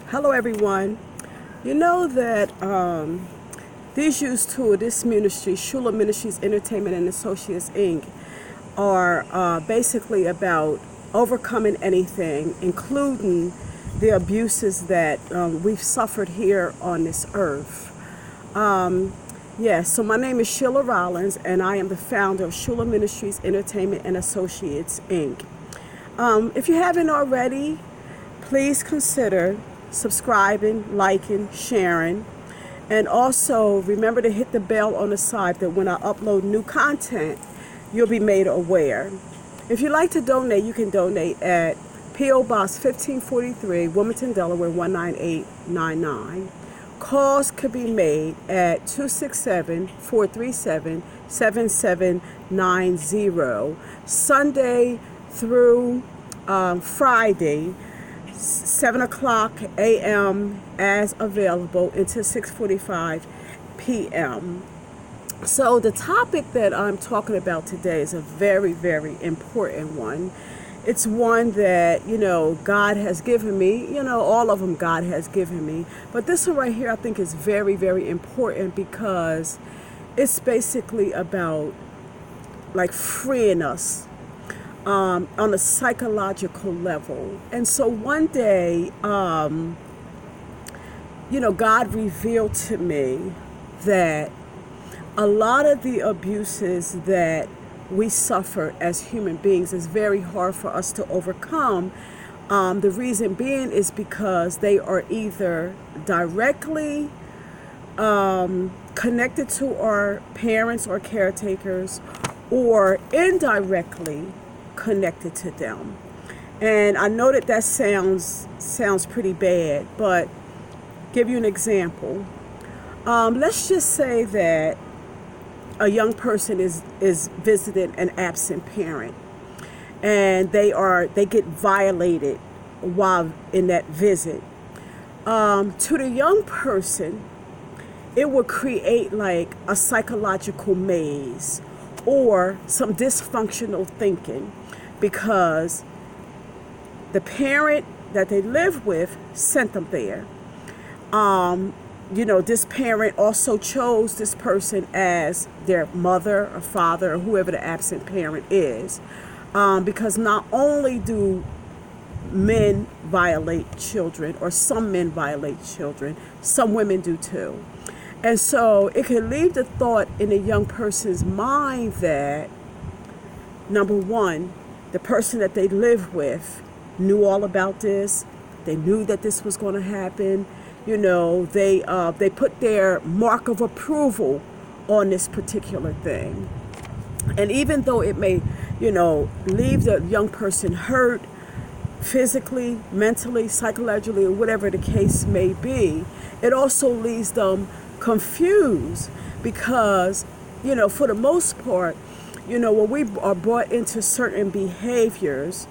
Hello, everyone. You know that these used to this ministry, H.U.L.A Ministries Entertainment and Associates Inc., are basically about overcoming anything, including the abuses that we've suffered here on this earth. Yes, so my name is Sheila Rollins, and I am the founder of H.U.L.A Ministries Entertainment and Associates Inc. If you haven't already, please consider subscribing, liking, sharing, and also remember to hit the bell on the side that when I upload new content, you'll be made aware. If you'd like to donate, you can donate at P.O. Box 1543, Wilmington, Delaware 19899. Calls could be made at 267-437-7790, Sunday through Friday, 7 o'clock a.m. as available until 6:45 p.m. So the topic that I'm talking about today is a very, very important one. It's one that, God has given me. All of them God has given me. But this one right here I think is very, very important because it's basically about like freeing us on a psychological level. And so one day, God revealed to me that a lot of the abuses that we suffer as human beings is very hard for us to overcome. The reason being is because they are either directly connected to our parents or caretakers, or indirectly connected to them. And I know that sounds pretty bad, but give you an example. Let's just say that a young person is visiting an absent parent, and they get violated while in that visit. To the young person, it will create like a psychological maze or some dysfunctional thinking, because the parent that they live with sent them there. This parent also chose this person as their mother or father or whoever the absent parent is, because not only do men violate children, or some men violate children, some women do too. And so it can leave the thought in a young person's mind that, number one, the person that they live with knew all about this. They knew that this was going to happen. They put their mark of approval on this particular thing. And even though it may, leave the young person hurt physically, mentally, psychologically, or whatever the case may be, it also leaves them confused because, for the most part, when we are brought into certain behaviors,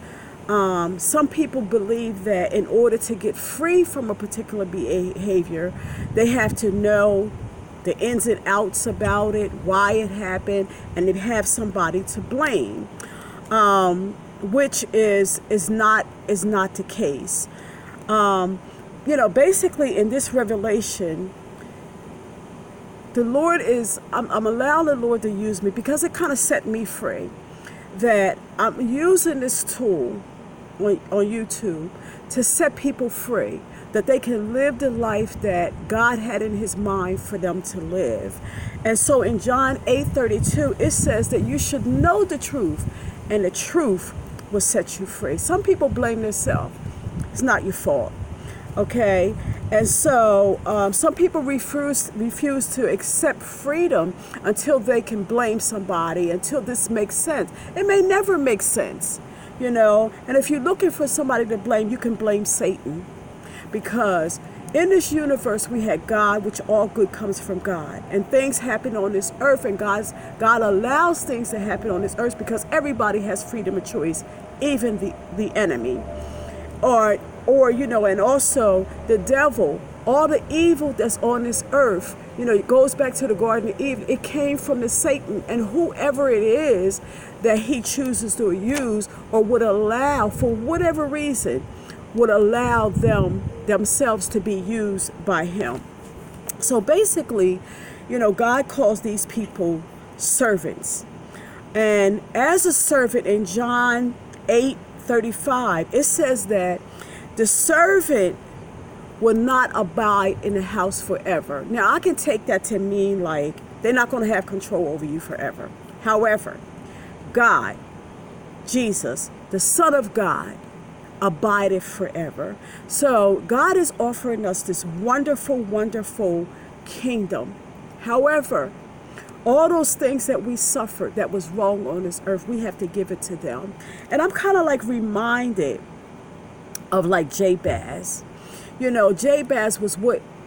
some people believe that in order to get free from a particular behavior, they have to know the ins and outs about it, why it happened, and they have somebody to blame, which is not the case. Basically in this revelation, I'm allowing the Lord to use me because it kind of set me free, that I'm using this tool on YouTube to set people free, that they can live the life that God had in his mind for them to live. And so in John 8:32, it says that you should know the truth, and the truth will set you free. Some people blame themselves. It's not your fault. Okay? And so some people refuse to accept freedom until they can blame somebody, until this makes sense. It may never make sense, And if you're looking for somebody to blame, you can blame Satan. Because in this universe, we had God, which all good comes from God. And things happen on this earth, and God allows things to happen on this earth because everybody has freedom of choice, even the enemy. And also the devil, all the evil that's on this earth, it goes back to the Garden of Eden. It came from the Satan, and whoever it is that he chooses to use or would allow for whatever reason, would allow themselves to be used by him. So basically, God calls these people servants. And as a servant in John 8:35, it says that the servant will not abide in the house forever. Now, I can take that to mean like they're not going to have control over you forever. However, God, Jesus, the Son of God, abideth forever. So God is offering us this wonderful, wonderful kingdom. However, all those things that we suffered that was wrong on this earth, we have to give it to them. And I'm kind of like reminded of like Jabez. Jabez was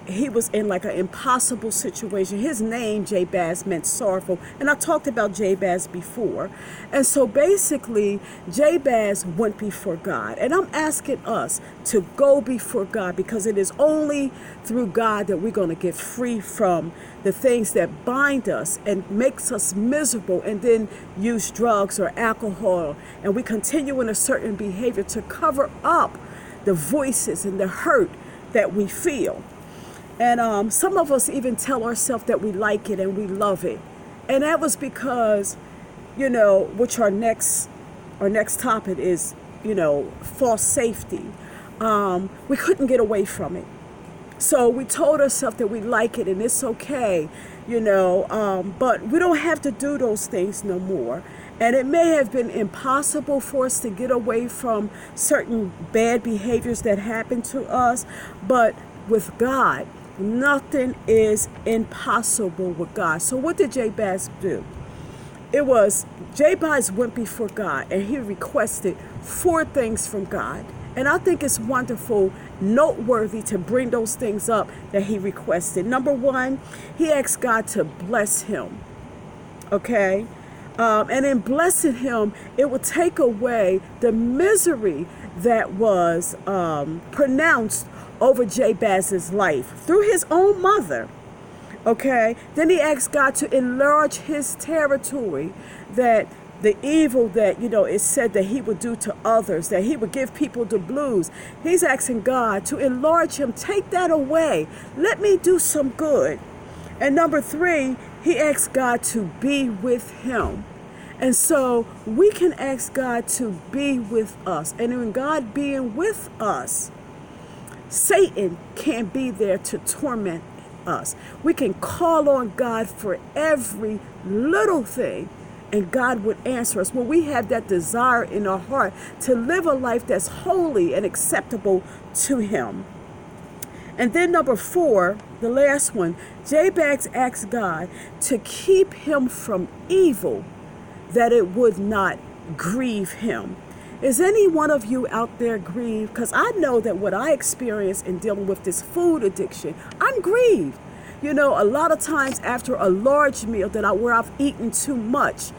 he was in like an impossible situation. His name, Jabez, meant sorrowful. And I talked about Jabez before. And so basically, Jabez went before God. And I'm asking us to go before God, because it is only through God that we're going to get free from the things that bind us and makes us miserable, and then use drugs or alcohol. And we continue in a certain behavior to cover up the voices and the hurt that we feel. And some of us even tell ourselves that we like it and we love it. And that was because, which our next topic is, false safety. We couldn't get away from it. So we told ourselves that we like it and it's okay, but we don't have to do those things no more. And it may have been impossible for us to get away from certain bad behaviors that happen to us, but with God, nothing is impossible with God. So what did Jabez do? Jabez went before God and he requested 4 things from God. And I think it's wonderful, noteworthy to bring those things up that he requested. Number 1, he asked God to bless him. Okay? And in blessing him, it would take away the misery that was pronounced over Jabez's life through his own mother. Okay? Then he asked God to enlarge his territory, that the evil that, it said that he would do to others, that he would give people the blues. He's asking God to enlarge him, take that away. Let me do some good. And number 3, he asked God to be with him. And so we can ask God to be with us. And in God being with us, Satan can't be there to torment us. We can call on God for every little thing, and God would answer us when we have that desire in our heart to live a life that's holy and acceptable to him. And then number 4, the last one, Jabez asked God to keep him from evil, that it would not grieve him. Is any one of you out there grieved? Because I know that what I experienced in dealing with this food addiction, I'm grieved. A lot of times after a large meal where I've eaten too much,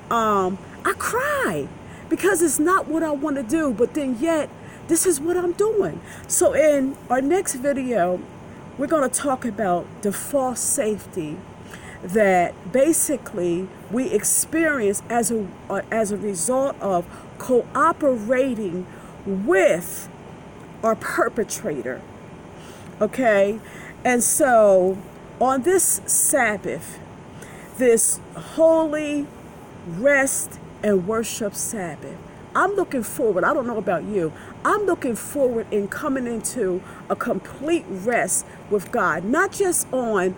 I cry because it's not what I want to do, but then yet this is what I'm doing. So in our next video, we're going to talk about the false safety that basically we experience as a result of cooperating with our perpetrator. Okay? And so on this Sabbath, this holy rest and worship Sabbath, I'm looking forward, I don't know about you, I'm looking forward in coming into a complete rest with God, not just on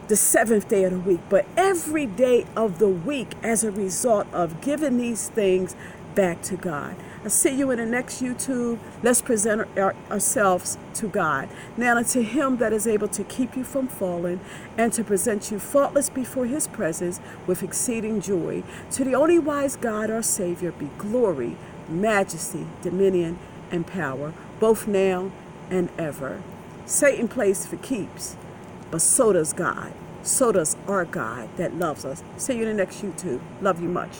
the 7th day of the week, but every day of the week as a result of giving these things back to God. I'll see you in the next YouTube. Let's present ourselves to God. Now unto him that is able to keep you from falling and to present you faultless before his presence with exceeding joy. To the only wise God, our Savior, be glory, majesty, dominion, and power, both now and ever. Satan plays for keeps, but so does God. So does our God that loves us. See you in the next YouTube. Love you much.